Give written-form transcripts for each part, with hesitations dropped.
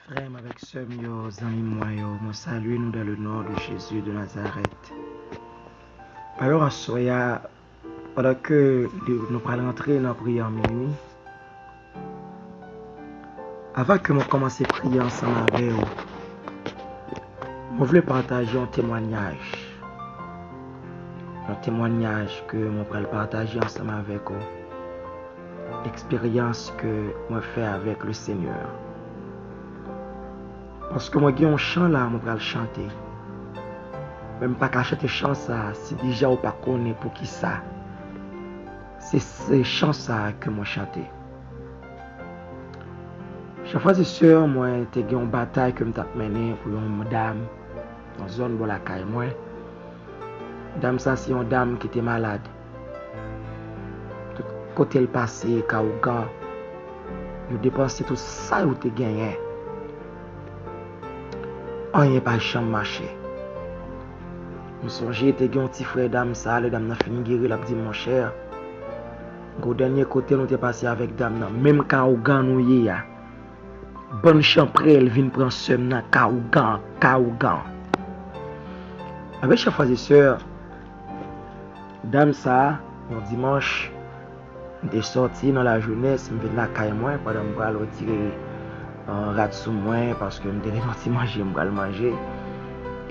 Frère avec sœur, amis moi, moi salue nous dans le nom de Jésus de Nazareth. Alors à soya, pendant que nous allons entrer dans la prière minuit, avant que nous commencions à prier ensemble avec vous, je voulais partager un témoignage. Un témoignage que nous allons partager ensemble avec vous. Expérience que moi fais avec le Seigneur. Parce que moi j'ai un chant là, moi vais le chanter. Même pas qu'à chanter chant ça, si déjà ou pas connaît pour qui ça. C'est ce chant ça que moi chanter. Chaque fois c'est sûr, moi j'ai une bataille que je mené pour une dame dans zone de la caille moi. Dame ça c'est une dame qui était malade. Tout côté le passé, Kaougan. Yo dépensé tout ça ou te gagné. On n'est pas champ marché. Je songe, j'étais un petit frère dame ça, le dame n'a fini guérir, l'a dit mon cher. Au dernier côté, nous t'es passé avec dame nan. Même quand on gagne nous y a. Bonne chambre, elle vient prendre somme nan Kaougan. Avec chers frères et sœurs, dame ça, un dimanche, j'étais sorti dans la jeunesse, je vais la caille moi pendant que je vais retirer un rat sous moi parce que je devais sortir manger, je vais manger.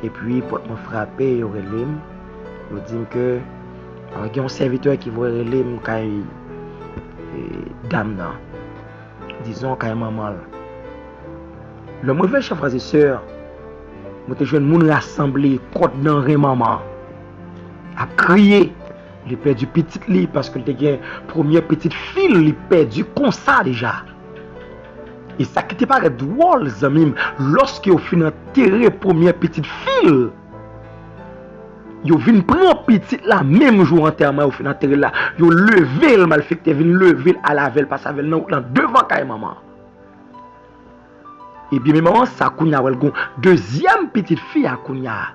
Et puis, pour me frapper, il y aurait l'âme. Je dis que il y a un serviteur qui voit l'âme quand dame nan. Disons quand maman. Le mauvais chef frères et sœurs, moi te jeune moun rassemblé contre dans rien maman. A crier, il perdu petite lit parce que il a première petite fille, il perdu comme ça déjà. Et ça qui te paraît drôle, zamim, lorsque vous finissez enterrer première petite fille, vous venez prendre petite la même jour enterrement, vous finissez enterrer là, vous levez le malfecté, vous levez à la veille, parce que vous devant quand maman. Et bien, maman, ça kounya, deuxième petite fille à kounya,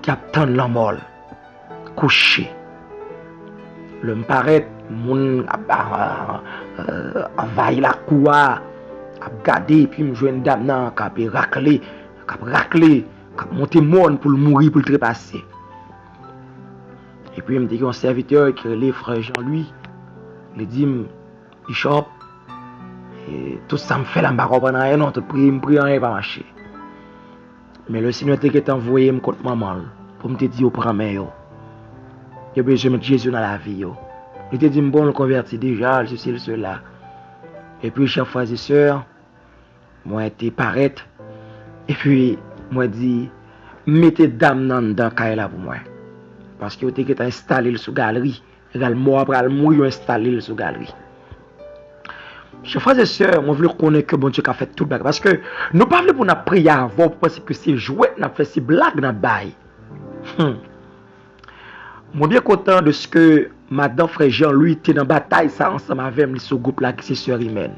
qui attend la mort, couché. Le m'paraît, moun envahi la cour, a gardé, puis me joindre dame nan, qui a raclé, qui a monté monde pour le mourir, pour le trépasser. Et puis, il me dit qu'il y a un serviteur qui est le frère Jean-Louis, il dit, Bishop, et tout ça me fait la barre pendant un an, tout me prie, rien pas marcher. Mais le Seigneur t'a envoyé contre maman, pour me dire, prends moi. Je vais besoin de Jésus dans la vie. Il te dit, bon, le converti déjà, ceci, cela. Et puis, chers frères et sœurs, moi, été paraître. Et puis, moi, dit, mettez dame dans le cahier pour moi. Parce que vous avez installé sous galerie. Également, après, vous installé sous galerie. Chers frères et sœurs, moi, je veux connaître que bon Dieu a fait tout le bague. Parce que nous ne parlons pas pour nous prier avant, parce que c'est jouet, nous fait ces blagues dans le bail. Moi bien content de ce que madame frère Jean-Louis était dans la bataille ça ensemble avec moi ce groupe là qui c'est sœur Imen.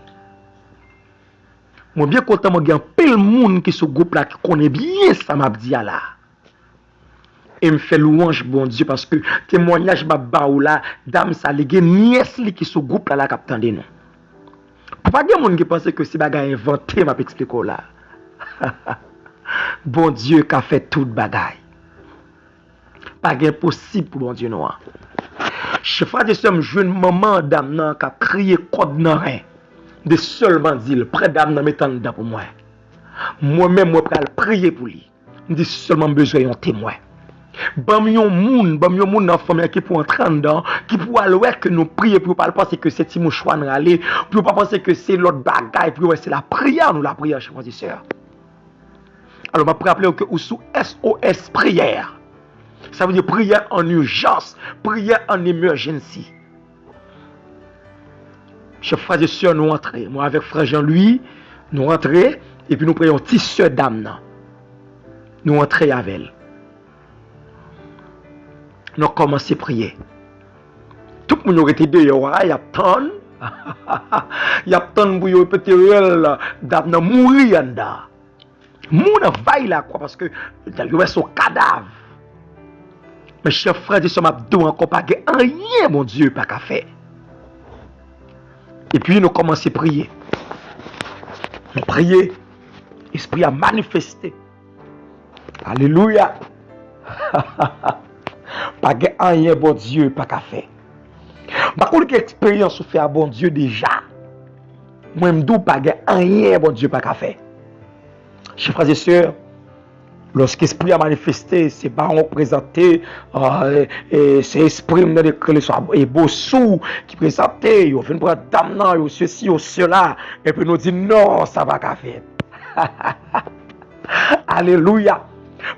Moi bien content moi gen pile monde qui ce groupe là qui connaît bien ça m'a dit là. Et me fait louange bon Dieu parce que témoignage ba ou là dame ça li gen nièce li qui ce groupe là qui attendait nous. Pas gen monde qui pense que c'est bagay inventé m'a expliquer là. Bon Dieu qui a fait toute bagaille. Pas impossible pour bon Dieu noir. Chef frère de somme jeune maman dame nan qui a crié code nan rien. De seulement dire près dame nan mettant dedans pour moi. Moi-même moi pral prier pour lui. Me dit seulement besoin un témoin. Bam yon moun dans famille qui pour entrer dedans, qui pour aller que nous prier pour pas penser que c'est Timo choix aller, pour pas penser que c'est l'autre bagaille, pour c'est la prière nous la prière chef frère et sœur. Alors m'a rappeler que ou sous SOS prière. Ça veut dire prière en urgence, prière en émergency. Chers frères et sœurs, nous rentrons. Moi, avec frère Jean-Louis, nous rentrons et puis nous prions petite sœur dame. Nous rentrons avec elle. Nous commençons à prier. Tout le monde aurait été dehors, il y a tant. Il y a tant pour y peut-être dame mourir en da. Moun vaille là quoi parce que il y a son cadavre. Mes chers frères et sœurs, je ne encore pas rien, mon Dieu, pas qu'à faire. Et puis nous commençons à prier. Nous prions. Esprit a manifesté. Alléluia. Pas de rien, bon Dieu, pas qu'à faire. Par contre, quelle expérience fait à bon Dieu déjà. Moi, je ne pas de rien, bon Dieu, pas qu'à faire. Chers frères et sœurs, lorsqu'esprit a manifesté, c'est pas représenté, c'est esprit et beau sous qui présentait, ils viennent prendre dame, ceci, cela, et puis nous dit non, ça va qu'à faire. Alléluia.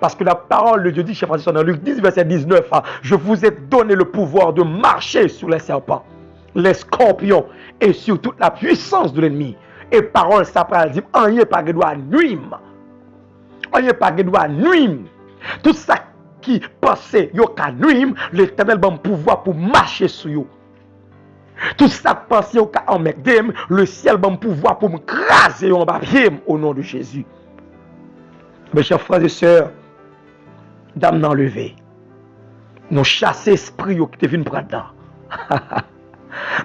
Parce que la parole de Dieu dit, chers frères et sœurs, dans Luc 10, verset 19, je vous ai donné le pouvoir de marcher sur les serpents, les scorpions et sur toute la puissance de l'ennemi. Et parole, ça parle, dit, on n'y est pas de droit nuire. On n'y est pas de droit nuire. Tout ça qui pensait, yo ka nuire, l'Éternel va me pouvoir pour marcher sur yo. Tout ça qui pensait, yo ka en mekdem, le ciel va me pouvoir pour me craser en bas au nom de Jésus. Mes chers frères et sœurs, dame nan levé, nous chassons l'esprit qui te vient prendre là.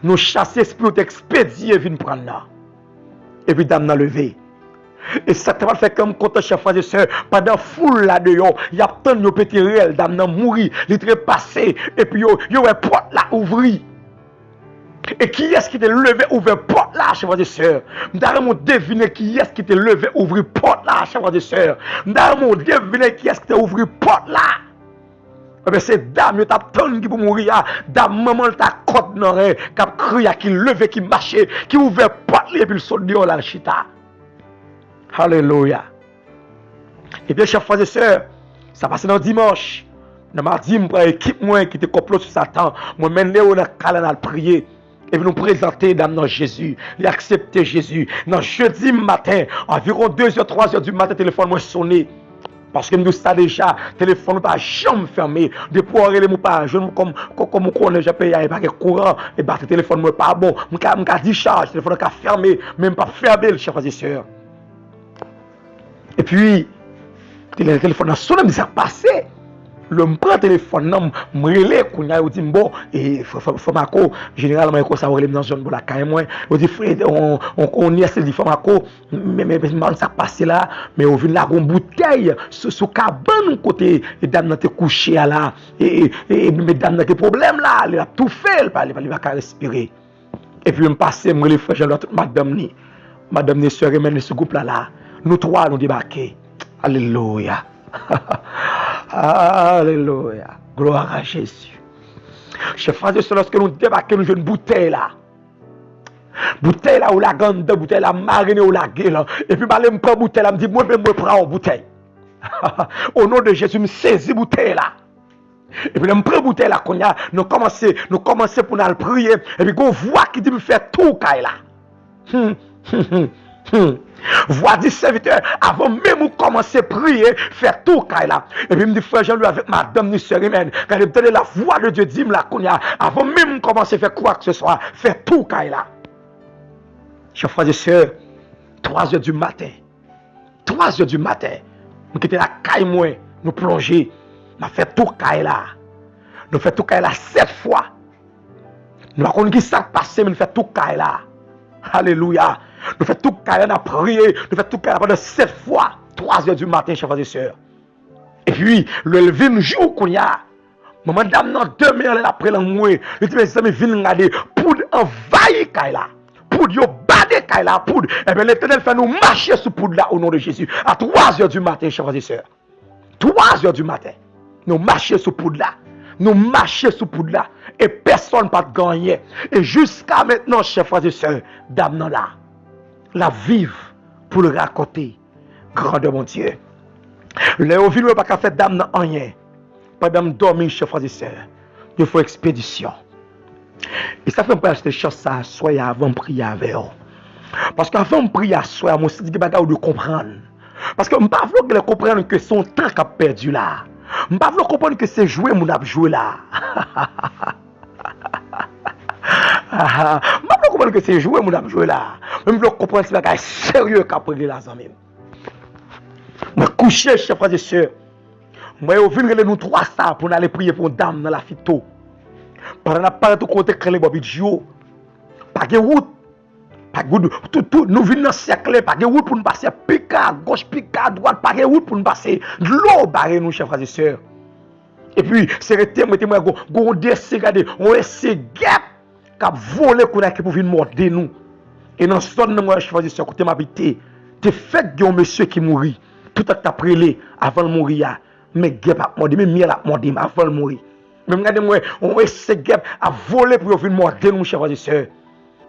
Nous chassons l'esprit qui expédié vient prendre là. Et puis dame nan levé. Et ça te va faire comme quand chers frères et sœurs, pendant foule là dehors, il y a tant de petits réels, dame nan mouri, il est passé, et puis yo est porte là ouvri. Et qui est-ce qui t'a levé, ouvert porte là, chers frères et sœurs? Nous deviner qui est-ce qui t'a levé, ouvrir porte là, chers frères et sœurs. Nous deviner qui est-ce qui t'a ouvert porte là. Mais c'est dame, yo t'a tonne qui pour mourir, dame maman t'a côte dans qui a crié, qui levé, qui marchait, qui ouvert porte là, et puis le saute dehors là, chita. Alléluia. Et bien, chers frères et sœurs, ça passe dans dimanche. Dans mardi, je prends l'équipe qui était complot sur Satan. Moi, mène Léo dans le calendrier prier. Et puis nous présenter dans Jésus, il accepter Jésus. Dans jeudi matin, environ 2h, 3h du matin, le téléphone m'a sonné. Parce que nous savons déjà, le téléphone n'est pas jamais fermé. Depuis qu'on ne pas, comme on connaît, j'ai payé, il n'y a pas de courant, et le téléphone n'est pas bon. Je n'ai dit charge, le téléphone est fermé, même pas fermé, chers frères et sœurs. Et puis, le téléphone a sonné, mais ça a passé. Le prend téléphone non me relé kounya dit bon et Famako généralement ça relé dans zone la caille moi on dit frère on y a dit Famako mais ça passé là mais on vient là une bouteille sous cabane côté dame nan te couché là et mesdames nan te problème là il a tout fait il pas respirer et puis me passer me relé frère Jean l'autre madame ni sœur même ce groupe là nous trois nous débarquer alléluia. Alléluia. Gloire à Jésus. Chers frères et sœurs, lorsque nous débarquons, nous jouons une bouteille là. Bouteille là, ou la grande bouteille là, marinée ou la gueule. Et puis, je prends bouteille là, je me dis, moi, je prends une bouteille. Au nom de Jésus, je saisis bouteille là. Et puis, je prends bouteille là, nous commençons pour nous prier. Et puis, on voit qui dit, me faire tout, là. Voix du serviteur, avant même de commencer à prier, faire tout là. Et puis me dit frère Jean-Louis avec madame ni sœur humaine, quand il me donne la voix de Dieu, dit là, avant même de commencer à faire quoi que ce soit, faire tout là. Chers frères et sœurs, 3h du matin, nous quittons la caille moi, nous plonger, nous fait tout là. Nous fait tout là 7 fois. Nous avons qui ça passé, mais nous fait tout là. Alléluia. Nous faisons tout carré à prier. Nous faisons tout carré pendant 7 fois. 3h du matin, chers frères et sœurs. Et puis, le lever un jour qu'on y a. Maman dame, non, 2 minutes après l'envoi. Il dit, mes amis, viennent regarder. Poudre envahit Kaila. Poudre, yo bade Kaila. Poudre. Eh bien, l'Éternel fait nous marcher sous poudre là au nom de Jésus. À 3h du matin, chers frères et sœurs. 3h du matin. Nous marchons sous poudre là. Nous marchons sous poudre là. Et personne n'a gagné. Et jusqu'à maintenant, chers frères et sœurs, dame non là. La vive pour le raconter. Grande mon Dieu. Les villes ne pas qu'à faire dame dans rien. Pendant dormir, chers frères et sœurs. Il faut expédition. Et ça fait un peu acheter chose ça, soyez avant de prier avec eux. Parce qu'avant de prier, soyez, moi, c'est des bagages de comprendre. Parce que je ne veux pas comprendre que son temps a perdu là. Je ne veux pas comprendre que c'est joué, mon a joué là. Je ne veux pas comprendre que c'est joué, mon a joué là. Je veux comprendre que c'est un sérieux qu'a pris là. Je vais coucher, chers frères et sœurs. Je vais venir nous 300 pour aller prier pour une dame dans la phyto. Pendant la part de côté, quand les bobidjio, pas de route, pas tout nous venons dans le cercle, pas de route pour nous passer, pica à gauche, pica à droite, pas de route pour nous passer. De l'eau barré nous, chers frères et sœurs. Et puis, c'est moi, on descend, regardez, on essaie de gap, qui a volé pour venir morder nous. Et dans ce temps, moi, chers frères et sœurs, côté m'habiter, t'es fait de un monsieur qui mourit, tout à t'as prélé avant de mourir, mais gap a mordi, mais miel a mordi avant de mourir. Même regardez moi, on essaie de gap à voler pour venir morder nous, chers frères et sœurs.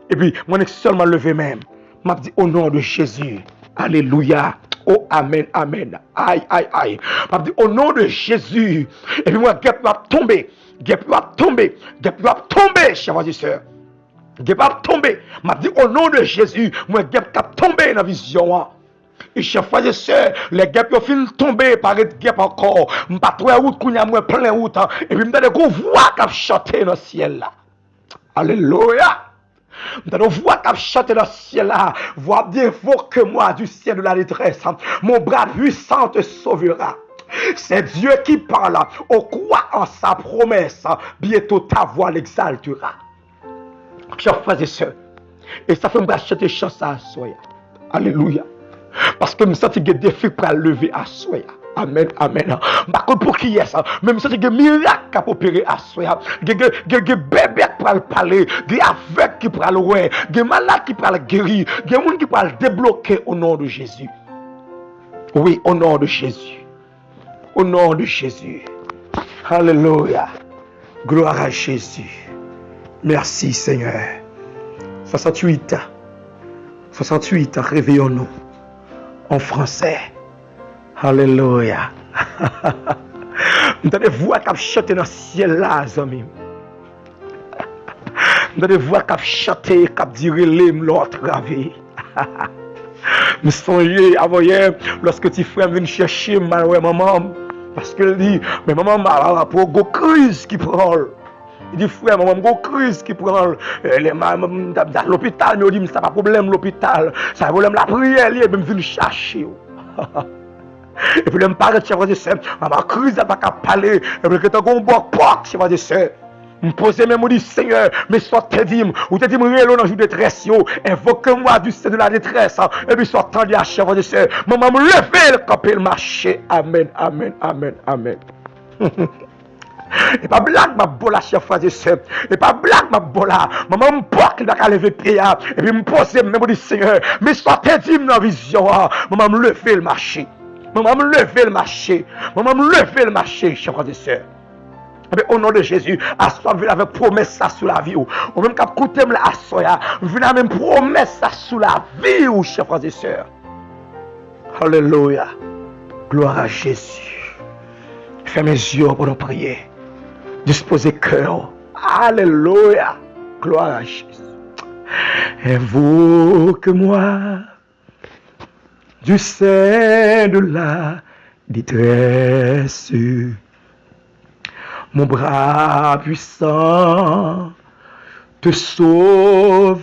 Et puis, moi, je suis seulement levé même. Je dis au nom de Jésus. Alléluia. Oh, amen, amen. Aïe, aïe, aïe. Je dis au nom de Jésus. Et puis, moi, je vais tomber. Je vais tomber. Je vais tomber, chers frères et sœurs. Je vais tomber. Je dis au nom de Jésus. Moi, je vais tomber dans la vision. Et chers frères et sœurs, les guêpes ont fini de tomber par les guêpes encore. Je ne pas trouver route, je suis plein route. Et puis, je me dis qu'on voit qu'elle chanter dans le ciel là. Alléluia. Nous allons voir qu'à chanter dans le ciel là, voir bien que moi du ciel de la détresse. Mon bras puissant te sauvera. C'est Dieu qui parle. On croit en sa promesse. Bientôt ta voix l'exaltera. Chers frères et sœurs, et ça fait me chanter chanson à soi. Alléluia. Parce que je me sens que des défis pour lever à soi. Amen, amen. Par contre, pour qui est ça? Même si il y a des miracles qui opérer à soi. Il y a des bébés qui peuvent parler. Des aveugles qui peuvent voir. Des malades qui peuvent guérir. Des gens qui peuvent débloquer au nom de Jésus. Oui, au nom de Jésus. Au nom de Jésus. Alléluia. Gloire à Jésus. Merci Seigneur. 68 ans. 68 ans, réveillons-nous. En français. Alléluia. Vous avez voix qui chanter dans le ciel là, amis. Vous avez voix qui chanter, qui dire l'autre ravi. Me songe avant hier, lorsque tu frère vient chercher maman, parce qu'elle dit, mais maman m'a pour une crise qui prend. Il dit, frère, maman, une crise qui prend. Dans l'hôpital, mais il dit, ça pas problème l'hôpital, ça problème la prière, il même venu chercher. Et puis, je me parle de chef de sœur, ma crise n'a pas qu'à parler, et puis, que tu as un bon porte, chef de sœur. Je me pose même, je me dis, Seigneur, mais soit te dit, ou te dit, réellement dans le jour de détresse, invoque-moi du sein de la détresse, et puis soit tendu à chef de sœur. Maman, me lever le camp et le marcher. Amen, amen, amen, amen. Et pas blague, ma bola, chef de sœur. Et pas blague, ma bola. Maman, me porte, il va lever le pied, et puis me pose même, je me dis, Seigneur, mais soit te dit dans la vision, maman, me lever le marcher. Maman, me lever le marché. Maman, me lever le marché, chers frères et sœurs. Au nom de Jésus, assois avec promesse ça sous la vie. Ou même quand écoutez me assoya, venez même promesse ça sous la vie, chers frères et sœurs. Alléluia. Gloire à Jésus. Fermez les yeux pour nous prier. Disposez cœur. Alléluia. Gloire à Jésus. Invoque-moi du sein de la détresse. Mon bras puissant te sauvera.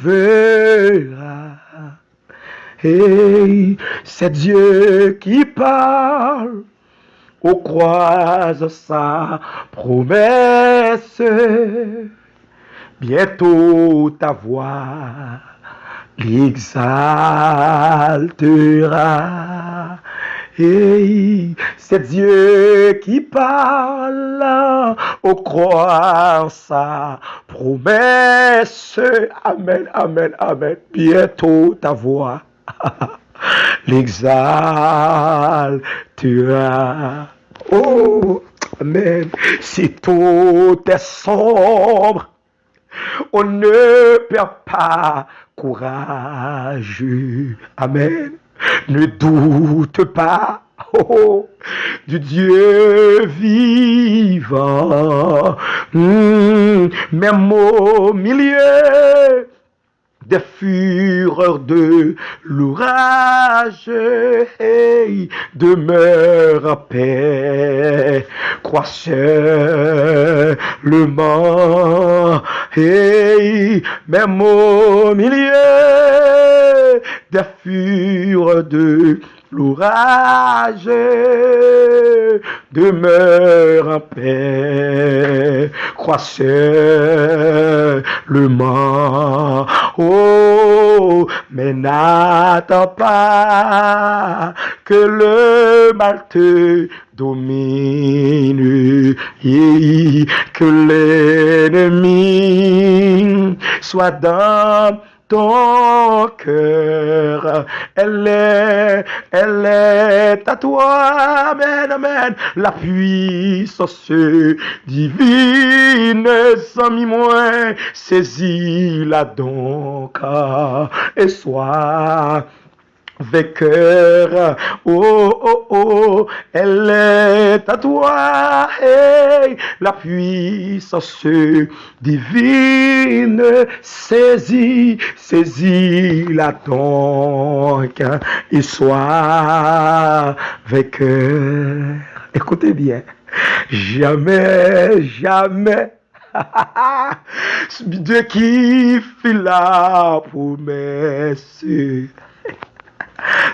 Et c'est Dieu qui parle, au croise sa promesse. Bientôt ta voix l'exaltera. Et c'est Dieu qui parle, au croire sa promesse. Amen, amen, amen. Bientôt ta voix l'exaltera. Oh, amen. Si tout est sombre, on ne perd pas courage. Amen. Ne doute pas, du Dieu vivant, même au milieu des fureurs de l'orage, demeure en paix, crois seulement, même au milieu des fureurs de l'orage, demeure en paix, crois seulement. Oh, mais n'attends pas que le mal te domine, et que l'ennemi soit dans ton cœur. Elle est à toi, amen, amen, la puissance divine, sans mi moins, saisis-la donc, et sois vainqueur. Oh, oh, oh, elle est à toi, hey, la puissance divine, saisis-la donc, et sois vainqueur. Écoutez bien, jamais, jamais, Dieu qui fit la promesse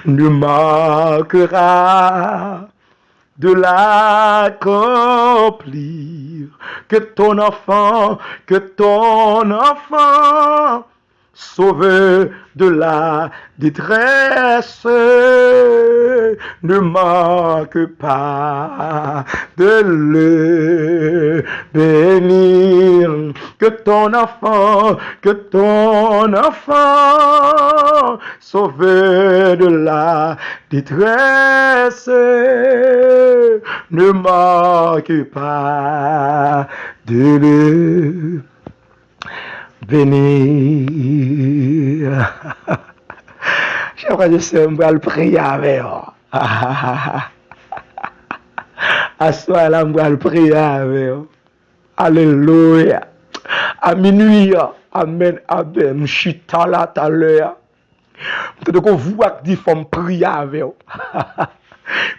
ne manquera de l'accomplir. Que ton enfant, sauve de la détresse, ne manque pas de le bénir. Que ton enfant, sauve de la détresse, ne manque pas de le bénir. J'aimerais que je me prier avec vous. À soir là, je vais prier avec vous. Alléluia. À minuit, amen, amen. Je suis là tout à l'heure. Donc, vous voyez qu'il faut prier avec vous.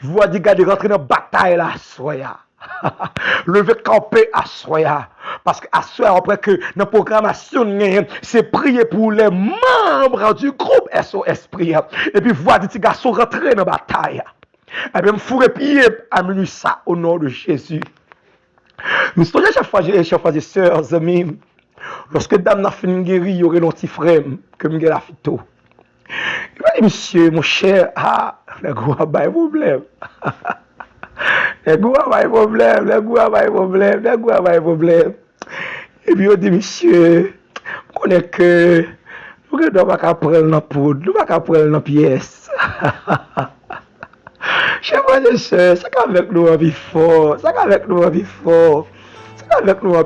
Vous voyez qu'il faut rentrer dans la bataille là, soya. Lever camper à soya. Parce que à soya, après que notre programmation, c'est prier pour les membres du groupe SOS Prière. Et puis, vous voyez que garçon rentrer dans la bataille. Et bien, je ferai pied à minuit ça au nom de Jésus. Mais c'est chaque fois, des sœurs, amis, lorsque dame n'a fini de guérir, il y aurait un petit frère que je la fito. Il m'a dit, monsieur, mon cher, le gros a pas de problème. Le gros a pas de problème. Et puis, il dit, monsieur, on connaît que nous ne devons pas prendre la poudre, nous ne devons pas prendre la pièce. Chers frères et sœurs, c'est qu'avec nous on vit fort, amis. Nous ne pouvons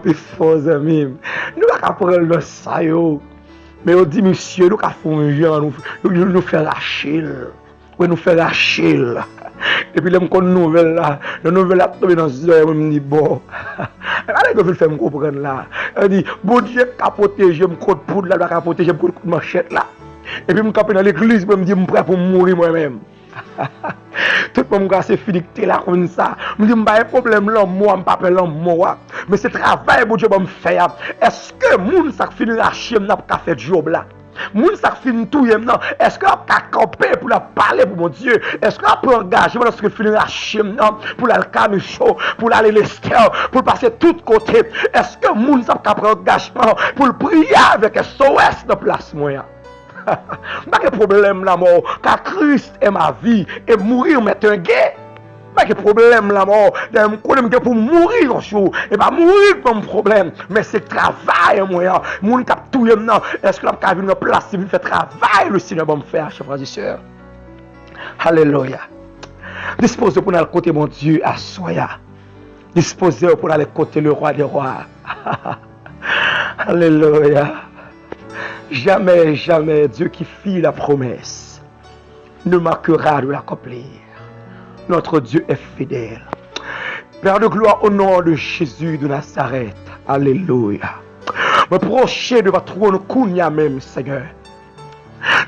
pas prendre le saillot. Mais on dit, monsieur, nous avons nous faire lâcher. Oui, nous faire lâcher. Et puis, les nouvelles là, la nouvelle a tombé dans ce yeux, je me dis, bon. Allez, je vais faire me comprendre là. Elle dit, bon Dieu, qu'a protégé, me compte poudre là, qu'a protégé, me compte manchette là. Et puis, je me campe dans l'église, je me dis, je suis prêt pour mourir moi-même. Tout le monde c'est fini que là comme ça. Je dis, pas de problème là, moi, je ne l'homme moi. Mais c'est travail que Dieu va me faire. Est-ce que moun ça finit la chiem n'a pas fait job là? Moun ça finit tout non? Est-ce que a camper pour la parler pour mon Dieu? Est-ce que a peut engager dans ce que finit la chiem non? Pour la camicho, pour aller l'esther, pour passer tout côté. Est-ce que moun ça prendre engagement pour le prier avec SOS de place moyen? Pas de problème la mort, car Christ est ma vie et mourir m'est un gain. Pas de problème la mort, pour mourir un jour, et pas mourir comme problème, mais c'est travail moi. Moun cap tout non, est-ce que la cap venir place si fait travail le Seigneur va me faire, chers frères et sœurs. Alléluia. Disposez pour aller côté mon Dieu à soya. Disposez pour aller côté le roi des rois. Alléluia. Jamais, jamais Dieu qui fit la promesse ne manquera de l'accomplir. Notre Dieu est fidèle. Père de gloire, au nom de Jésus de Nazareth. Alléluia. Me procher de votre trône, Kounia même, Seigneur.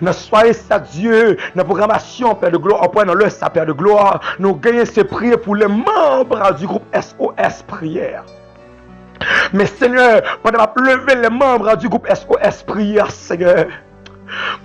Ne soyez ça Dieu, la programmation, Père de gloire, après dans le sa Père de gloire, nous gagnons ces prières pour les membres du groupe SOS Prière. Mais Seigneur, pendant que je lever les membres du groupe SOS Prière, Seigneur,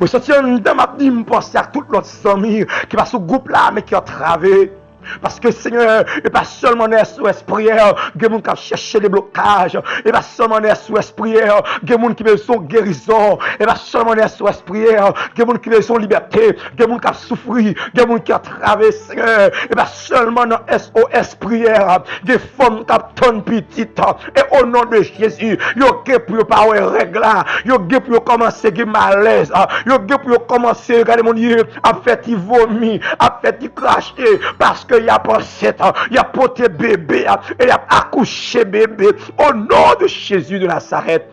je suis dans ma vie, je pense à tout l'autre famille qui va sur ce groupe là, mais qui a travaillé. Parce que Seigneur, et pas seulement SOS prière, que moun qui chercher des blocages, et pas seulement SOS prière, que moun qui besoin guérison, et pas seulement SOS prière, que moun qui besoin liberté, que moun qui souffrir, que moun qui a traversé, Seigneur, et pas seulement dans SOS prière, des femmes qui tonne petite, et au nom de Jésus, yo que pour pas règle là, yo que pour commencer qui malaise, yo que pour commencer, regardez mon Dieu, à faire il vomit, à faire il cracher, parce que y a pensé, y a porté bébé, et y a accouché bébé, au nom de Jésus de Nazareth.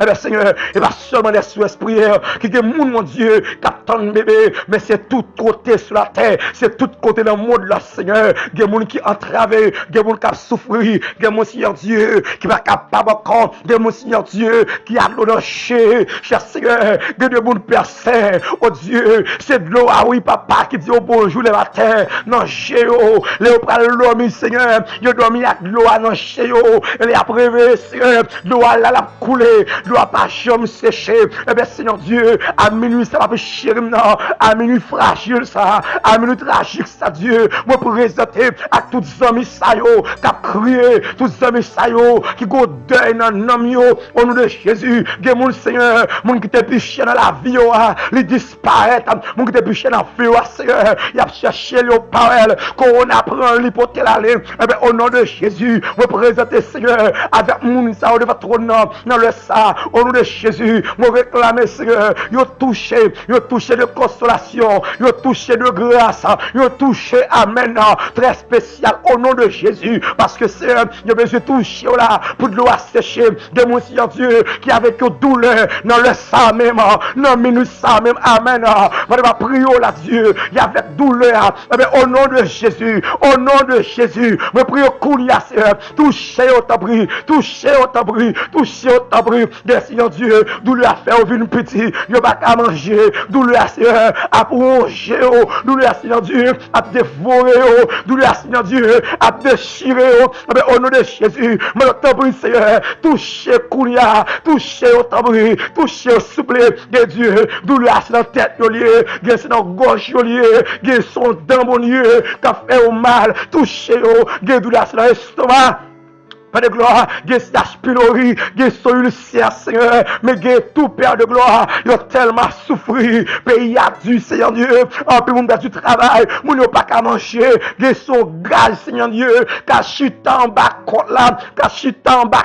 Eh bien, Seigneur, et pas seulement des SOS prières, qui est mon Dieu, qui attend bébé, mais c'est tout côté sur la terre, c'est tout côté dans le monde, là, Seigneur. Il y a des gens qui entravent, il y a des gens qui souffrent, il y a des gens, Seigneur Dieu, qui va capable encore, il y a des gens, Seigneur Dieu, qui a l'eau dans le cher Seigneur, il y a des gens personnes, oh Dieu, c'est de l'eau, ah oui, papa, qui dit oh bonjour le matin, non, géo, les prend l'homme, Seigneur, il a dormi avec l'eau, non, géo, et après, Seigneur, l'eau, là, la couler, doit pas jamais sécher. Eh bien, Seigneur Dieu, à minuit, ça va pas chérir, non. À minuit fragile, ça. À minuit tragique, ça, Dieu. Moi, présenter à tous les amis, ça, yo, qui a crié, tous les amis, ça, yo, qui go deuil dans l'homme, yo, au nom de Jésus. Que mon Seigneur, mon qui te piché dans la vie, yo, il disparaît. Mon qui te piché dans la vie, yo, Seigneur, il a cherché les paroles, qu'on apprend l'hypothèse aller. Eh bien, au nom de Jésus, moi, présenter, Seigneur, avec mon, ça, de votre nom, dans le sang. Au nom de Jésus, moi réclame, Seigneur, yo touché de consolation, yo touché de grâce, yo touché, amen, très spécial au nom de Jésus, parce que Seigneur, yo besoin de toucher là, pour de l'eau assécher, de mon Seigneur Dieu, qui avec une douleur, dans le sang même, dans minute sang même, amen, on va prier là, Dieu, il y avait douleur, au nom de Jésus, au nom de Jésus, me prie au Kounia, Seigneur, touchez au tabri, touchez au tabri, touchez au tabri, de Seigneur Dieu, d'où lui a fait au vin petit, il pas qu'à manger, d'où lui a Seigneur à ronger, d'où lui a Seigneur Dieu à dévorer, d'où lui a Seigneur Dieu à déchirer, au nom de Jésus, mais le tabri Seigneur, touchez Kounia, touchez au tabri, touchez au souple de Dieu, d'où lui a Seigneur tête lié, bien Seigneur gauche lié, bien son dent mon Dieu, qu'a fait au mal, touchez au, d'où lui a Seigneur estomac. Père de gloire, il y a pylori, il y a ulcère, Seigneur, mais il y a tout Père de gloire, il a tellement souffert, pays a dû, Seigneur Dieu, en plus, mon du travail, mon n'a pas qu'à manger, il y a son gaz, Seigneur Dieu, qui chita en bas, là, qui chita en bas,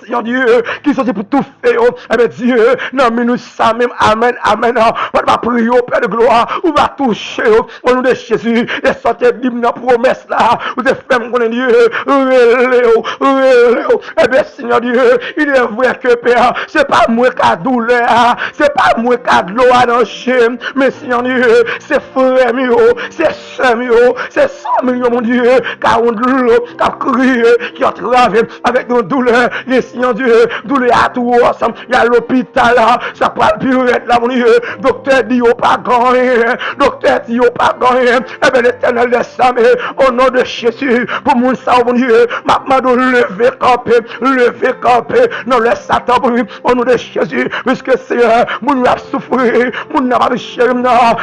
Seigneur Dieu, qui sont pour tout faire, eh bien Dieu, non, mais nous ça même, amen, amen, on va prier au Père de gloire, on va toucher, au nom de Jésus, et sortir libre dans la promesse là, vous êtes fait, mon Dieu, eh bien, Seigneur Dieu, il est vrai que Père, c'est pas moi qui a douleur, c'est pas moi qui a gloire dans le chien, mais Seigneur Dieu, c'est frère mio, c'est soeur mio, c'est 100 millions, mon Dieu, qui a honte de l'eau, qui a crié, qui a travaillé avec nos douleurs, et Seigneur Dieu, douleur à tout ensemble, il y a l'hôpital là, ça prend le purette là, mon Dieu, docteur dit, oh pas gagné, docteur dit, oh pas gagné, eh bien, l'éternel de ça, mais au nom de Jésus, pour mon sang, mon Dieu, ma de lever camper, non laisse Satan brûler au nom de Jésus, puisque Seigneur, mon a souffert, mon n'a pas cher,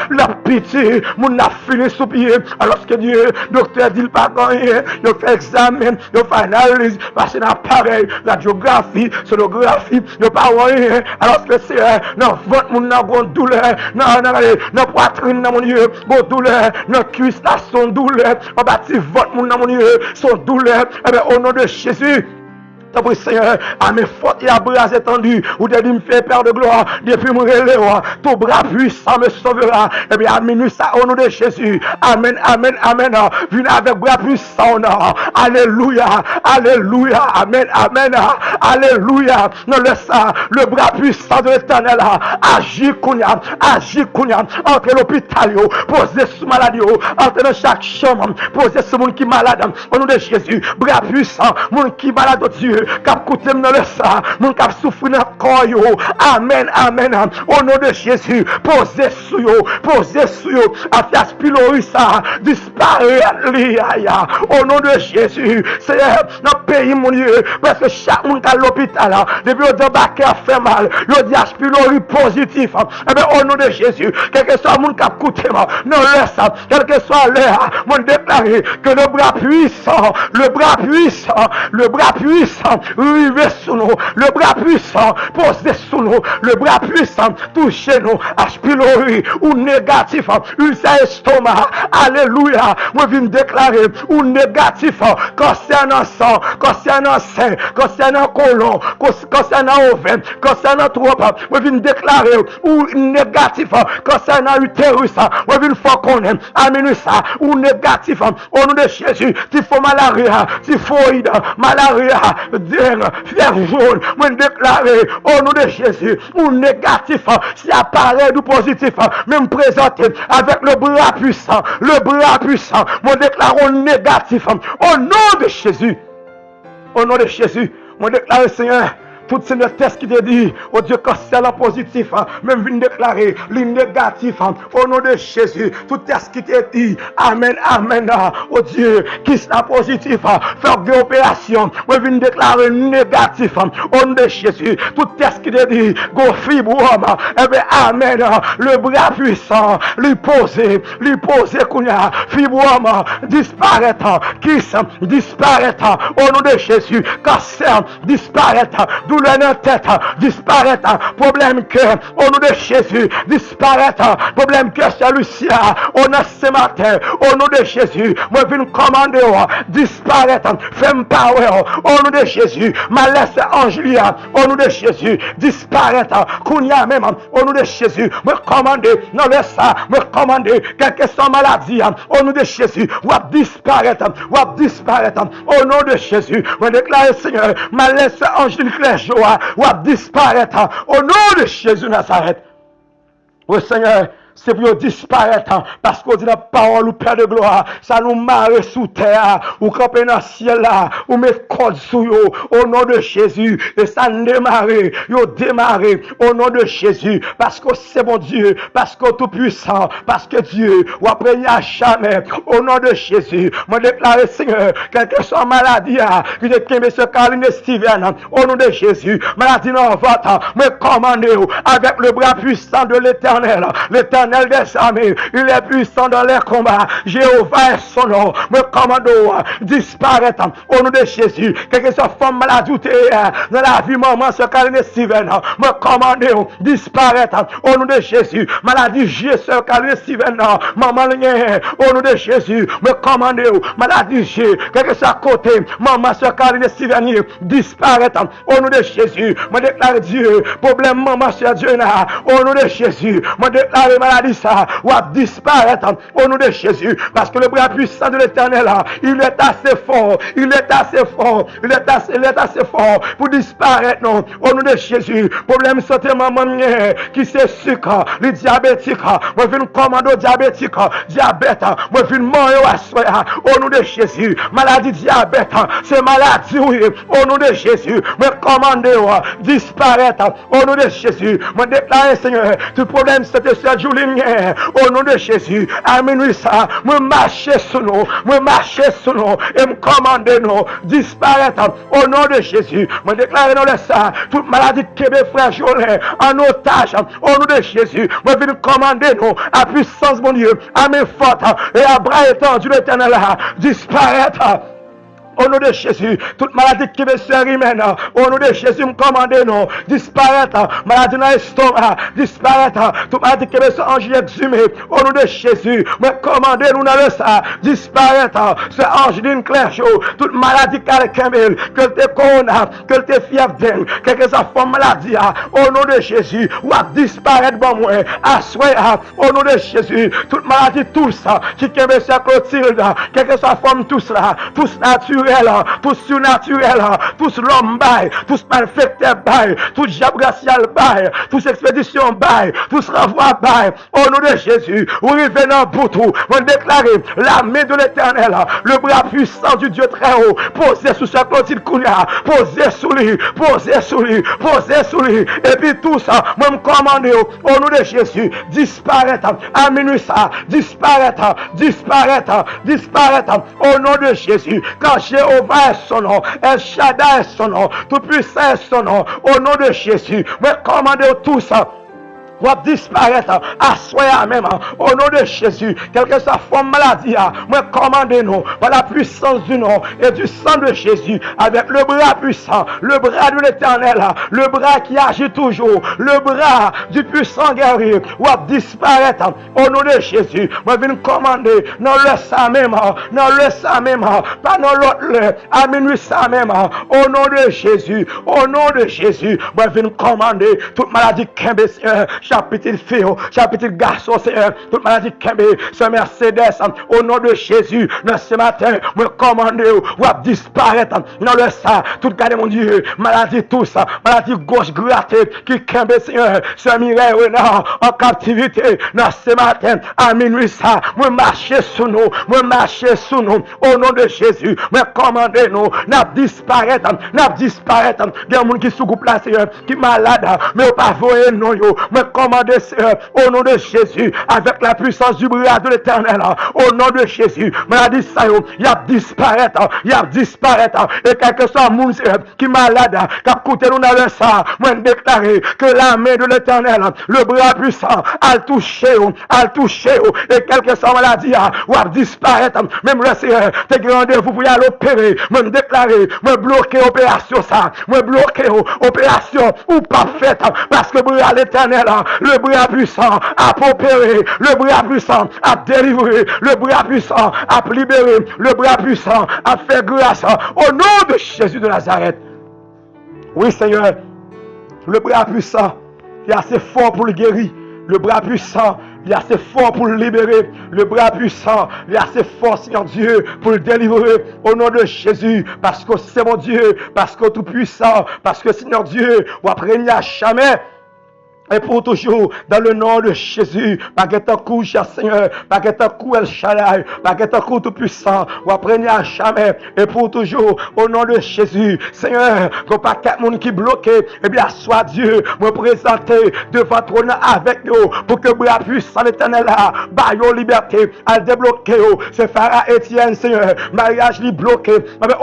la pitié, mon a fini sous pied, alors que Dieu, docteur dit pas gagné, il fait examen, il fait analyse, parce que pareil, la géographie, sonographie, il pas rien, alors que Seigneur, non, votre mon a une douleur, non, poitrine, mon Dieu, une douleur, non, cuisse, là, son douleur, on bâtit votre mon Dieu, son douleur, eh bien, au nom de Jésus. T'as Seigneur, à mes fautes et à bras étendus, ou de me faire père de gloire, depuis mon relève, tout bras puissant me sauvera. Eh bien, amène ça au nom de Jésus. Amen, amen, amen. Viens avec bras puissant. Alléluia, alléluia, amen, amen. Alléluia. Non, le bras puissant de l'éternel, agit Kounia, entre l'hôpital, posez sous maladie, entre dans chaque chambre, posez ce monde qui est malade, au nom de Jésus. Bras puissant, monde qui est malade, Dieu. Dieu, cap côté dans le sang, mon cap souffrir dans corps yo. Amen, amen. Au nom de Jésus, posez sur yo, Afias pylori ça, disparaître liaya. Au nom de Jésus, Seigneur, dans le pays mon Dieu, parce que chaque monde à l'hôpital, depuis au débarqué a fait mal, yo dit pylori positif. Eh bien, au nom de Jésus, quel que soit le monde qui a coûté, non laisse ça, quel que soit l'heure, mon déclaré que le bras puissant, rive sur nous, le bras puissant, posé sur nous, le bras puissant, touchez nous, H. pylori ou négatif, ulcère estomac, alléluia, moi viens déclarer ou négatif, concernant sang, concernant sein, concernant colon, concernant ovaire, concernant troupe, moi viens déclarer ou négatif, concernant utérus, moi viens faire connaître, amen ça, ou négatif, au nom de Jésus, s'il faut malaria, typhoïde, malaria, fièvre jaune, moi déclarer au nom de Jésus, ou négatif, si apparaît du positif, même présenté avec le bras puissant, moi déclare au négatif, au nom de Jésus, moi déclare Seigneur, tout ces tests qui te dit, oh Dieu, quand c'est le positif, même vient déclarer le négatif, au nom de Jésus, tout test qui te dit, amen, oh Dieu, qui sera positif, faire des opérations, moi vient déclarer négatif, au nom de Jésus, tout test qui te dit, go fibrome, eh bien, amen, le bras puissant, lui poser, kounya, fibrome, disparaître, kiss, disparaître, au nom de Jésus, cancer, disparaître, douleur dans la tête, disparaître, problème cœur, au nom de Jésus, disparaître, problème cœur chez Lucia, on a ce matin, au nom de Jésus, moi je viens commander, disparaître, femme power, au nom de Jésus, malaise Angelia, au nom de Jésus, disparaître, Kounia même, au nom de Jésus, me commander, non laisse ça, me commander, quelque soit maladie, au nom de Jésus, ou disparaître, au nom de Jésus, me déclare Seigneur, malaise Angélique joie, ou disparaître, au nom de Jésus Nazareth. Oui Seigneur, c'est pour disparaître, parce qu'on dit la parole au Père de gloire, ça nous marre sous terre, ou camper dans le ciel là, ou mettre code sous yo, au nom de Jésus, et ça démarrer, au nom de Jésus, parce que c'est bon Dieu, parce que tout puissant, parce que Dieu, ou après il n'y a jamais, au nom de Jésus, moi déclare Seigneur, quelle que soit maladie, qui est Kémé ce Caroline Steven, au nom de Jésus, maladie dans votre, me commandez avec le bras puissant de l'Éternel, des armées, il est puissant dans les combats. Jéhovah est son nom. Me commande disparaître au nom de Jésus. Quelle que soit femme malade dans la vie, maman, ce Caroline Steven, me commande disparaître au nom de Jésus. Maladie G, ce Caroline Steven, maman, au nom de Jésus, me commande maladie G, quel que soit côté, maman, ce Caroline Steven, disparaître au nom de Jésus. Me déclare Dieu, problème, maman, ce Dieu, au nom de Jésus. Me déclare maladie ça va disparaître au nom de Jésus, parce que le bras puissant de l'Éternel il est assez fort, pour disparaître non, au nom de Jésus. Problème santé maman qui c'est sucre, le diabétique, moi je viens commander diabétique, moi je viens mourir au nom de Jésus. Maladie diabète, c'est maladie oui, au nom de Jésus. Moi commander disparaître au nom de Jésus. Moi déclare Seigneur, tout problème santé sur Julien, au nom de Jésus, amen ça, me marcher sur nous, et me commander nous, disparaître au nom de Jésus, me déclarer nous ça, toute maladie de Québec frère Jolin, en otage, au nom de Jésus, me venir commander nous, à puissance mon Dieu, à main forte, et à bras étendu l'Éternel, disparaître. Au nom de Jésus, toute maladie qui veut se humaine, au nom de Jésus, me commandez nous, disparaître, maladie dans l'estomac, disparaître, toute maladie qui veut se ange exhumé, au nom de Jésus, me commandez nous dans le sang, disparaître, ce ange d'une claire chaud, toute maladie calcamel, que te corona, que te fièvre dingue, quelle que soit forme maladie, au nom de Jésus, ou à disparaître bon moi, à soir, au nom de Jésus, toute maladie, tout ça, qui veut se Clotilde, quelle que soit forme tout cela naturel, naturel, tout surnaturel, tout l'homme bail, tout malfecteur bail, tout diable racial bail, toute expédition bail, tout renvoi bail. Au nom de Jésus, vous revenez pour tout. On déclare la main de l'Éternel, le bras puissant du Dieu très haut, posé sous sa Clotilde Kounia, posé sous lui, posé sous lui, posé sous lui. Et puis tout ça, moi me commande au nom de Jésus, disparaître, à minuit ça, disparaître, disparaître, disparaître, au nom de Jésus. Quand Jéhovah est son nom, El Shaddai est son nom, tout puissant est son nom, au nom de Jésus, moi commande tout ça. Va disparaître à soi même au nom de Jésus, quelle que soit forme maladie, moi commandez-nous par la puissance du nom et du sang de Jésus, avec le bras puissant, le bras de l'Éternel, le bras qui agit toujours, le bras du puissant guerrier, va disparaître au nom de Jésus. Moi viens commander dans le sang même, dans le sang même, pas dans l'autre, à minuit ça même, au nom de Jésus, au nom de Jésus. Moi viens commander toute maladie Kembe, chapitre fille, chapitre garçon, Seigneur, toute maladie Kembe, ce Mercedes, au nom de Jésus, dans ce matin, me commande, ou à disparaître dans le sang, tout garde mon Dieu, maladie tout ça, maladie gauche grattée, qui Kembe, Seigneur, ce Mireille Renard, en captivité, dans ce matin, à minuit ça, me marcher sous nous, me marcher sous nous, au nom de Jésus, me commande nous, n'a disparaître, il y a un monde qui sous groupe là, Seigneur, qui malade, mais pas voyer non, me commandez, Seigneur, au nom de Jésus, avec la puissance du bras de l'Éternel, au nom de Jésus, maladie ça, il y a disparaître, et quel que soit le monde qui est malade, qui a coûté nous dans le sang, moi déclarer que la main de l'Éternel, le bras puissant, a touché, et quel que soit la maladie, va disparaître, même le Seigneur, t'es rendez-vous pour y aller opérer, moi déclarer, moi bloquer opération ça, moi bloquer opération ou pas faite, parce que le bras de l'Éternel, le bras puissant a opéré, le bras puissant a délivré, le bras puissant a libéré, le bras puissant a fait grâce au nom de Jésus de Nazareth. Oui Seigneur, le bras puissant est assez fort pour le guérir, le bras puissant il est assez fort pour le libérer, le bras puissant il est assez fort Seigneur Dieu pour le délivrer au nom de Jésus, parce que c'est mon Dieu, parce que tout puissant, parce que Seigneur Dieu va régner à jamais. Et pour toujours, dans le nom de Jésus, pas que ton coup, cher Seigneur, pas que ton coup, El Shaddai, pas que ton coup tout puissant, ou apprenez à jamais, et pour toujours, au nom de Jésus, Seigneur, qu'on pas quatre monde qui bloqué, et bien, soit Dieu, me présenter devant ton nom avec nous, pour que bras puissant l'éternel là, bah, yo liberté, à débloquer, c'est Phara Etienne, Seigneur, mariage li bloqué,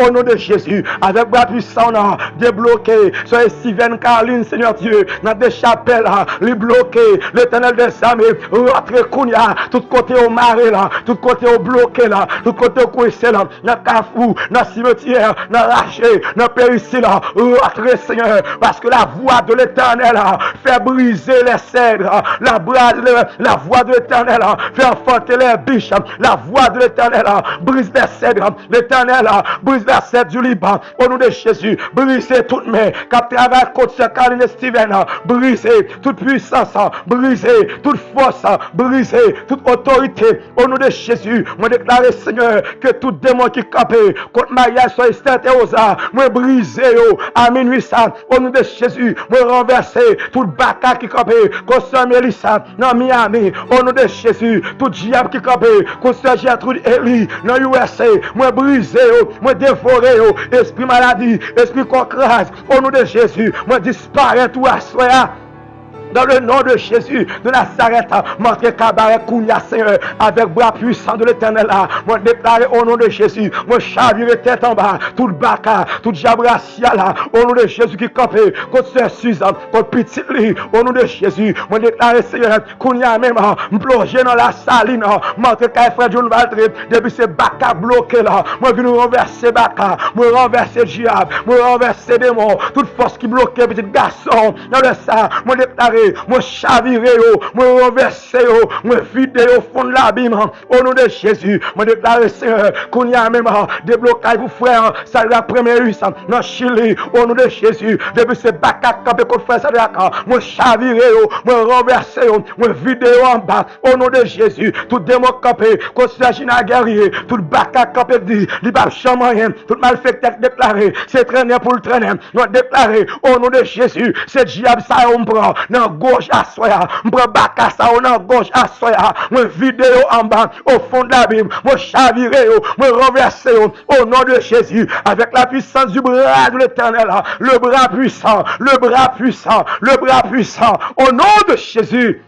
au nom de Jésus, avec bras puissant, débloqué, soyez Steven Caroline, Seigneur Dieu, dans des chapelles, les bloquer, l'éternel des armées, rentre Kounia, tout côté au marais là, tout côté au bloqué là, tout côté au coincé là, dans Kafou, dans cimetière, dans Raché, dans Périssé là, rentre Seigneur, parce que la voix de l'éternel fait briser les cèdres, la voix de l'éternel fait enfanter les biches, la voix de l'éternel brise les cèdres, l'éternel brise les cèdres du Liban, au nom de Jésus, brisez toutes mains, qui travaille contre ce Caroline et Steven, brisez toute puissance, briser toute force, briser toute autorité au nom de Jésus. Moi déclare Seigneur que tout démon qui campé contre mariage soit exterté aux arts, moi briser à minuit ça au nom de Jésus. Moi renverser tout baka qui campé contre Sœur Mélissa dans Miami au nom de Jésus. Tout diable qui campé contre Sœur Gertrude Eli dans USA, moi briser, moi dévorer esprit maladie, esprit concrase au nom de Jésus. Moi disparaître ou assoya. Dans le nom de Jésus de Nazareth, montrez cabaret Kounia Seigneur, avec bras puissant de l'éternel là, moi déclarer au nom de Jésus, moi chavirer tête en bas, tout le baka, tout le jabracia là, au nom de Jésus qui campe, contre Sœur Suzanne, contre petit lit, au nom de Jésus, moi déclarer Seigneur, Kounia même, plonger dans la saline, montrez qu'à frère John Valdré, depuis ce baka bloqué là, moi viens renverser baka, moi renverser diable, moi renverser démon, toute force qui bloque petit garçon, dans le sang, moi déclarer déclaré, moi chaviré, moi renversé, moi vidé au fond de l'abîme. Au nom de Jésus, moi déclaré, Seigneur, qu'on y a même des blocages pour frère, ça la première rue, dans Chili, au nom de Jésus, depuis ce bac à camper contre frère, ça moi chaviré, moi renversé, moi vidé en bas, au nom de Jésus, tout démon campé, constitution à guerrier, tout bac à camper dit, il va jamais rien, tout malfecteur déclaré, c'est traîner pour le traîner, nous déclaré, au nom de Jésus, c'est diable ça, on prend, dans gauche à soya, on prend bac à ça, on dans gauche à soya, moi vidé en bas, au fond de la Bible, moi chaviré, moi renversé, au nom de Jésus, avec la puissance du bras de l'Éternel, le bras puissant, le bras puissant, le bras puissant, au nom de Jésus.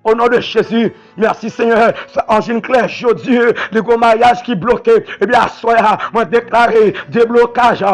Au nom de Jésus, merci Seigneur. Angine Claire, je Dieu, le gros mariage qui bloqué. Eh bien, soya, moi déclaré déblocage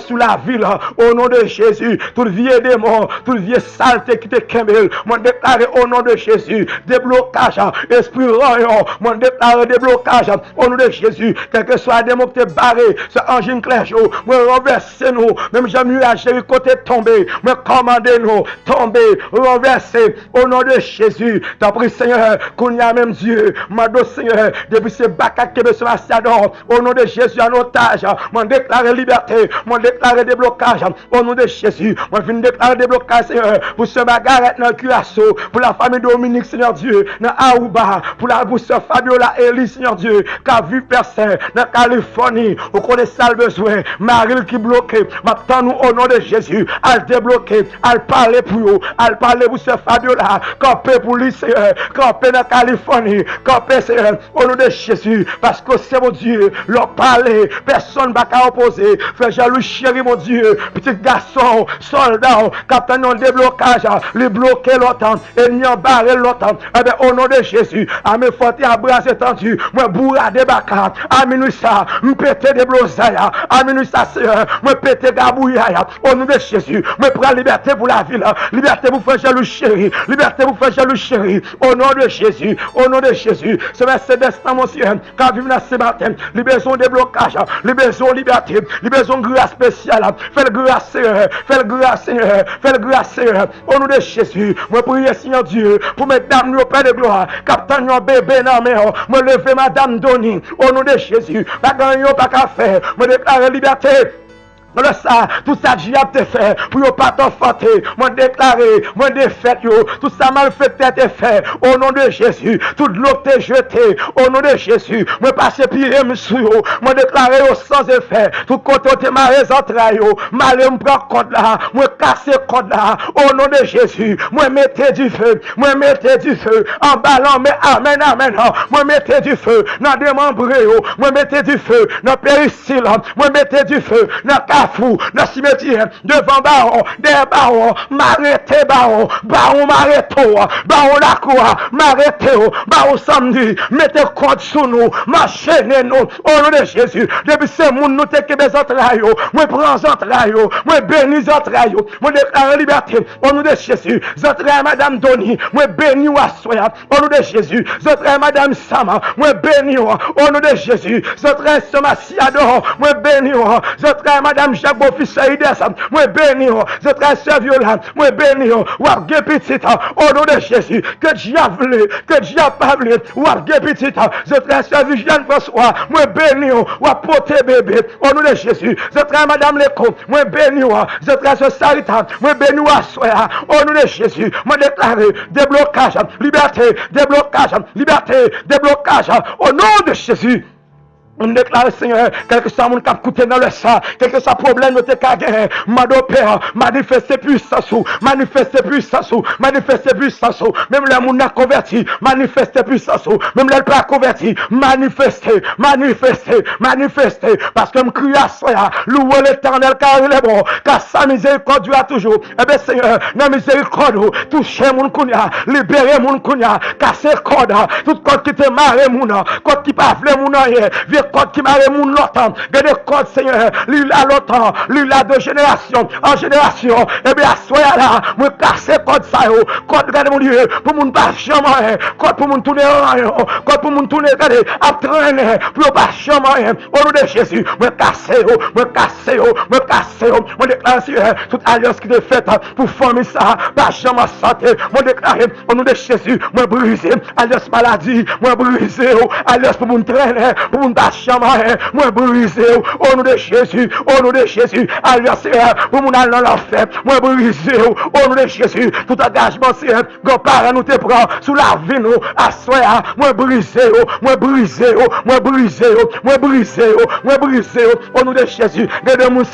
sous la ville. Au nom de Jésus, tout vieux démon, tout vieux saleté qui te kemel. Moi déclaré au nom de Jésus, déblocage, esprit rayon. Moi déclaré déblocage au nom de Jésus. Quel que soit le démon qui te barré, ce Angine Claire, moi renversez nous. Même jamais à Jésus côté tombé. Moi commandez nous, tomber, renverser au nom de Jésus. D'après Seigneur, qu'on y a même Dieu, Mado Seigneur, depuis ce bac qui se massiador, au nom de Jésus en otage, moi déclare liberté, moi déclare déblocage, au nom de Jésus, moi viens déclarer déblocage, Seigneur, pour ce bagarre dans le Curaçao, pour la famille Dominique, Seigneur Dieu, dans Aruba, pour ce Fabiola Elie, Seigneur Dieu, qui a vu personne, dans Californie, vous connaissez ça le besoin, Marie qui bloqué, maintenant nous au nom de Jésus, à débloquer, à parler pour vous, à parler pour ce Fabiola, campé pour lui, Seigneur, campé dans Californie, campé, Seigneur, au nom de Jésus, parce que c'est mon Dieu, leur parler, personne ne va opposer, frère jaloux, chéri, mon Dieu, petit garçon, soldat, capitaine en déblocage, les bloquer l'autre, ennemi en barrer l'autre, eh bien, au nom de Jésus, à mes fortes à bras étendus, moi, bourra des bacas, à minuit ça, m'péter des blosailles, à minuit ça, Seigneur, moi, péter gabouillaille, au nom de Jésus, moi, prends liberté pour la ville, liberté pour frère jaloux, chéri, liberté pour frère jaloux, chéri, au nom de Jésus, au nom de Jésus, ce verset destin, mon Dieu, quand vivre dans ce matin, les besoins de blocage, les besoins de liberté, les besoins de grâce spéciale, fais le grâce, Seigneur, fais le grâce, Seigneur, fais le grâce, Seigneur, au nom de Jésus, moi prier, Seigneur Dieu, pour mettre dame au Père de gloire, capitaine un bébé dans mes mains, moi lever madame Doni, au nom de Jésus, pas gagner, pas qu'à faire, moi déclarer liberté. Voilà ça, tout ça diable te fait, pour ne pas t'enfanter, moi déclarer, moi défaite, tout ça mal fait t'es fait, au nom de Jésus, toute l'eau t'est jetée, au nom de Jésus, moi passer pire sur vous, moi déclarer au sans effet, tout côté t'es marré entrailles, malé me prend compte là, moi casser compte là, au nom de Jésus, moi mettez du feu, en ballon, mais amen, moi mettez du feu, dans des membres, moi mettez du feu, dans péricile, moi mettez du feu, dans fou, dans le cimetière, devant baron, des barons, m'arrêtez baron, m'arrêtez, baron la croix, m'arrêtez, baron samedi, mettez compte sur nous, marchez nous, au nom de Jésus, depuis ce monde, nous t'es que des entrailles, moi prends entrailles, moi bénis entrailles, moi déclare liberté, au nom de Jésus, entrailles madame Doni, moi bénis ou assoya, au nom de Jésus, entrailles madame Sama, moi bénis, au nom de Jésus, entrailles Somasiador, moi bénis, entrailles madame Jacques Boffice moi béni, je traite ce violent, moi béni, ou à petit, au nom de Jésus, que diable, parle, ou à petit, je traite ce Viviane François, moi béni, ou à porter bébé, au nom de Jésus, je traite madame Leco, moi béni, je traite ce Sarita, moi béni, ou à soya, au nom de Jésus, moi déclare déblocage, liberté, déblocage, au nom de Jésus. On déclare, Seigneur, quelque soit mon cap coûté dans le sang, quelque soit problème de tes carrières, Mado Père, manifestez puissance, même le monde a converti, manifestez puissance, même le pas converti, manifestez, parce que me crie à soi, louez l'Éternel car il est bon, car sa miséricorde dure toujours. Eh bien, Seigneur, dans miséricorde, touchez mon kounia, libérez mon kounia, cassez corde, tout code qui te marre mon, code qui pas vle mon, vieux codes qui marient mon longtemps. Il y a des codes, Seigneur, lui là longtemps, lui là de génération en génération. Et bien, soyez là, moi casser code ça, code, regardez mon Dieu, pour mon pas jamais, code pour mon tourner en code pour mon tourner, regardez, à traîner, pour pas jamais, au nom de Jésus, moi casser, moi déclare, toute alliance qui est faite pour former ça, pas jamais santé, moi déclare, au nom de Jésus, moi briser, alliance maladie, moi briser, alliance pour mon traîner, pour mon pas jamais, moi briser, au nom de Jésus, alliance pour mon aller dans l'enfer, moi briser, au nom de Jésus, tout engagement, c'est grand parent nous te prend sous la vie nous, à soi, moi briser, au nom de Jésus, de mon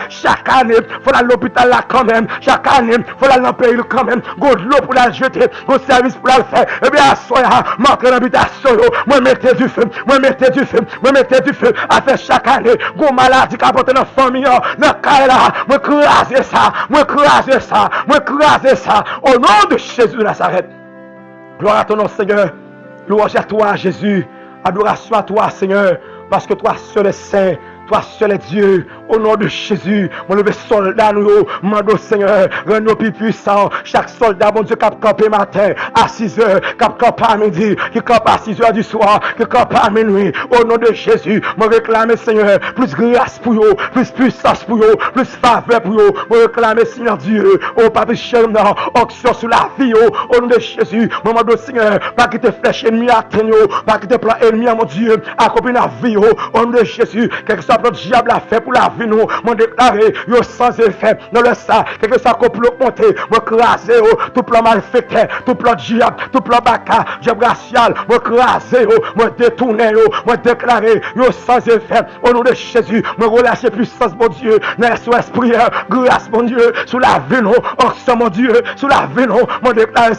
chaque année, faut aller à l'hôpital là quand même, chaque année, faut aller dans le pays quand même, go de l'eau pour la jeter, go service pour la faire, et bien à soi, manque d'habitation, moi mettez du feu, à faire chaque année, go maladie qui apporte dans la famille, dans le cas là, moi craser ça, au nom de Jésus de Nazareth. Gloire à ton nom, Seigneur, louange à toi, Jésus, adoration à toi, Seigneur, parce que toi seul est saint. Toi seul est Dieu, au nom de Jésus, mon levé soldat nous, mando Seigneur, rends-nous plus puissants. Chaque soldat, mon Dieu, qui campé matin à 6 heures, qui campé à midi, qui campé à 6 heures du soir, qui campé à minuit, au nom de Jésus, je réclame, Seigneur, plus grâce pour eux, plus puissance pour eux, plus faveur pour eux, je réclame, Seigneur Dieu, au Papa Chérimna, onction sur la vie, au nom de Jésus, mon mando Seigneur, pas que tes flèches ennemies atteignent, pas que tes plans ennemis, mon Dieu, accomplis la vie, au nom de Jésus, quelque soit notre diable a fait pour la vie nous, m'ont déclaré yo sans effet dans le sang, quelque soit complot monté, moi craser tout plan mal fait, tout plan diable, tout plan baka, diable racial, moi craser moi détourner moi déclarer yo sans effet au nom de Jésus, moi relâcher puissance mon Dieu, dans SOS prière, grâce mon Dieu, sous la vie nous, onction mon Dieu, sous la vie nous, moi déclarer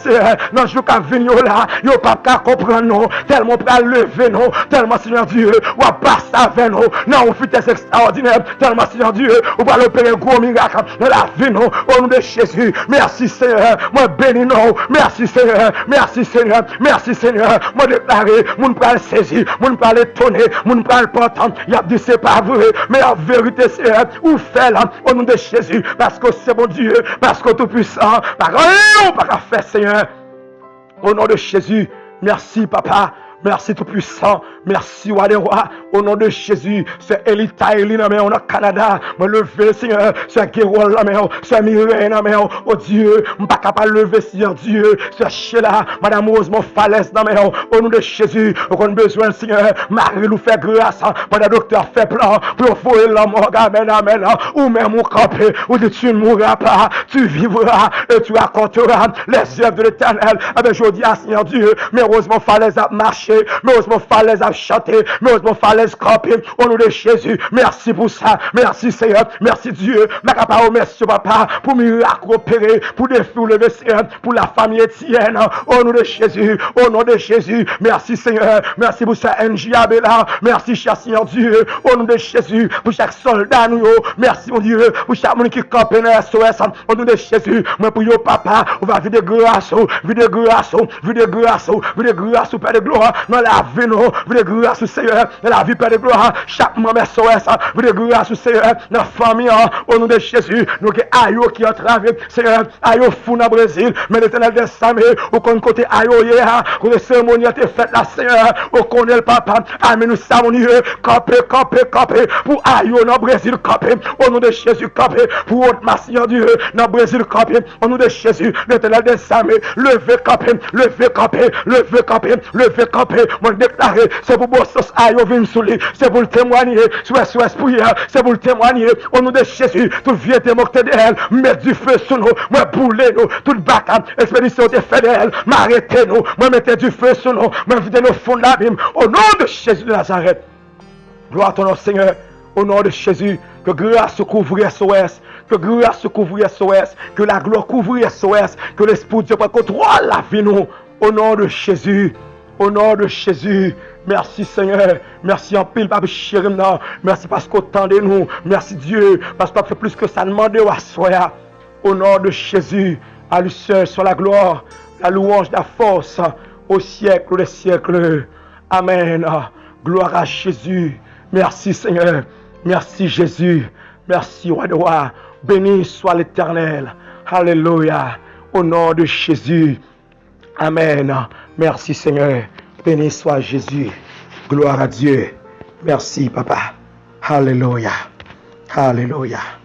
dans jour qu'a venir là, yo pas qu'à comprendre nous, tellement pas lever nous, tellement Seigneur Dieu, ou passe avec nous, non on fait extraordinaire, tellement Seigneur Dieu, on va opérer un gros miracle dans la vie, non, au nom de Jésus. Merci Seigneur, moi bénis non, merci Seigneur, moi déclarer, mon pral saisir, mon pral étonner, mon pral portant, il a dit c'est pas vrai, mais en vérité Seigneur, ou fait là, au nom de Jésus, parce que c'est mon Dieu, parce que tout puissant, par rien, pas qu'à faire Seigneur, au nom de Jésus, merci Papa. Merci Tout-Puissant, merci Roi des Rois, au nom de Jésus, c'est Elita Elina, mais on a Canada, me lever Seigneur, c'est Guérol la mer, c'est Mireille la mer, oh Dieu, je ne suis pas capable de lever Seigneur Dieu, c'est Sheila, Madame Rose, mon falaise la mer, au nom de Jésus, on a besoin Seigneur, Marie nous fait grâce, Madame Docteur fait plan, pour fouiller la mort, amen, ou même mon campé, ou dit tu ne mourras pas, tu vivras, et tu raconteras les œuvres de l'Éternel, avec je dis à Seigneur Dieu, mais heureusement falaise a marché, mais heureusement falaise à chanter, mais heureusement falaise camper, au nom de Jésus, merci pour ça, merci Seigneur, merci Dieu, ma capable, merci Papa, pour miracle opéré, pour des fous lever Seigneur, pour la famille Étienne, au nom de Jésus, merci Seigneur, merci pour ça NJAB là, merci cher Seigneur Dieu, au nom de Jésus, pour chaque soldat nous, merci mon Dieu, pour chaque monde qui campe dans la SOS, au nom de Jésus, moi pour yo Papa, on va vivre de grâce, Père de gloire, dans la vie, nous, de grâce, Seigneur, dans la vie, Père de gloire, chaque membre SOS, de grâce, Seigneur, dans la famille, au nom de Jésus, nous qui aïe qui a travaillé, Seigneur, aïe fou dans le Brésil, mais l'Éternel des Samé, au côté aïe, où les cérémonies ont été faites là, Seigneur, au connaît le Papa, amen, nous savons, camper, pour aïe dans le Brésil, camper, au nom de Jésus, camper, pour autre Seigneur Dieu, dans le Brésil, camper, au nom de Jésus, l'Éternel des Samé, lever, camper, moi déclarer, c'est pour bossos aïe vin sous lui, c'est pour le témoigner, SOS prière, c'est pour le témoigner, au nom de Jésus, tout vieux démocrate d'elle, mettre du feu sur nous, moi bouler nous, tout bacam, expédition de fait d'elle, m'arrêter nous, moi mettre du feu sur nous, moi vider nos fonds de l'abîme, au nom de Jésus de Nazareth. Gloire à ton nom Seigneur, au nom de Jésus, que grâce couvre SOS, que grâce couvre SOS, que la gloire couvre SOS, que l'Esprit de Dieu prenne contrôle la vie nous, au nom de Jésus. Au nom de Jésus, merci Seigneur, merci en pile, Papa Chérimna, merci parce qu'autant de nous, merci Dieu, parce qu'on fait plus que ça demander à soi. Au nom de Jésus, à lui seul soit la gloire, la louange, la force, au siècle des siècles. Amen. Gloire à Jésus. Merci Seigneur. Merci Jésus. Merci roi de roi. Béni soit l'Éternel. Alléluia. Au nom de Jésus. Amen. Merci Seigneur. Béni soit Jésus. Gloire à Dieu. Merci Papa. Alléluia. Alléluia.